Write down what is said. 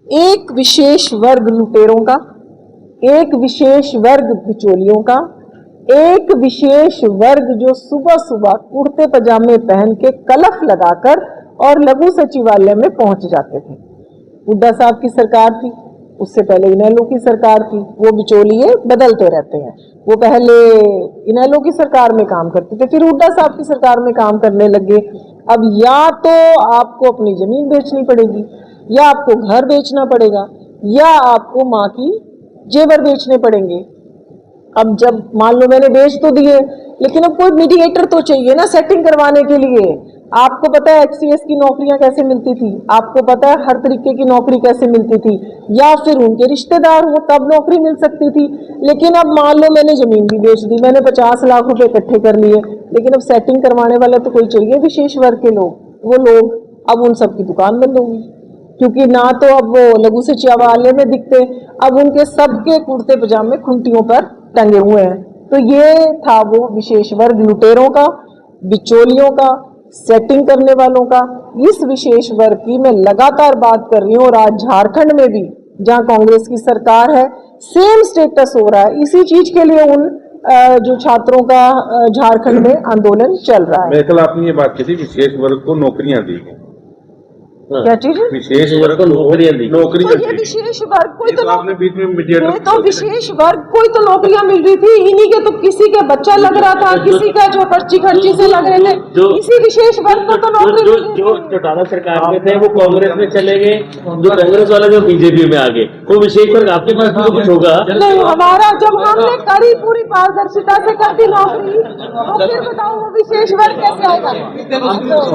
एक विशेष वर्ग लुटेरों का, एक विशेष वर्ग बिचौलियों का, एक विशेष वर्ग जो सुबह सुबह कुर्ते पजामे पहन के कलफ लगाकर और लघु सचिवालय में पहुंच जाते थे। हुड्डा साहब की सरकार थी, उससे पहले इनेलो की सरकार थी। वो बिचौलिए बदलते रहते हैं। वो पहले इनेलो की सरकार में काम करते थे, फिर हुड्डा साहब की सरकार में काम करने लगे। अब या तो आपको अपनी जमीन बेचनी पड़ेगी, या आपको घर बेचना पड़ेगा, या आपको माँ की जेवर बेचने पड़ेंगे। अब जब मान लो मैंने बेच तो दिए, लेकिन अब कोई मीडिएटर तो चाहिए ना सेटिंग करवाने के लिए। आपको पता है HCS की नौकरियां कैसे मिलती थी, आपको पता है हर तरीके की नौकरी कैसे मिलती थी, या फिर उनके रिश्तेदार हो तब नौकरी मिल सकती थी। लेकिन अब मान लो मैंने जमीन भी बेच दी, मैंने 50 लाख रुपए इकट्ठे कर लिए, लेकिन अब सेटिंग करवाने वाला तो कोई चाहिए विशेष वर्ग के लोग। वो लोग अब उन सबकी दुकान बंद होगी, क्योंकि ना तो अब वो लघु सचिवालय में दिखते, अब उनके सबके कुर्ते पजामे खुंटियों पर टंगे हुए हैं। तो ये था वो विशेष वर्ग लुटेरों का, बिचौलियों का, सेटिंग करने वालों का। इस विशेष वर्ग की मैं लगातार बात कर रही हूँ, और आज झारखंड में भी जहाँ कांग्रेस की सरकार है सेम स्टेटस हो रहा है। इसी चीज के लिए उन जो छात्रों का झारखंड में आंदोलन चल रहा है। कल आपने ये बात की थी विशेष वर्ग को नौकरियां दी गई, क्या चीज? विशेष वर्ग को नौकरियां दी, नौकरियां तो ये विशेष वर्ग कोई तो आपने बीच में मीडिएटर तो विशेष वर्ग कोई तो नौकरियां मिल रही थी, इन्हीं के तो किसी का बच्चा लग रहा था, किसी का जो पर्ची खर्ची से लग रहे थे, इसी विशेष वर्ग को तो नौकरी जो चौटाला सरकार में थे वो कांग्रेस में चले गए, जो कांग्रेस वाले जो बीजेपी में आ गए, वो विशेष वर्ग आपके पास भी तो कुछ होगा नहीं। हमारा जब हमने करी पूरी पारदर्शिता से कर दी नौकरी, तो फिर बताओ वो विशेष वर्ग कैसे आएगा?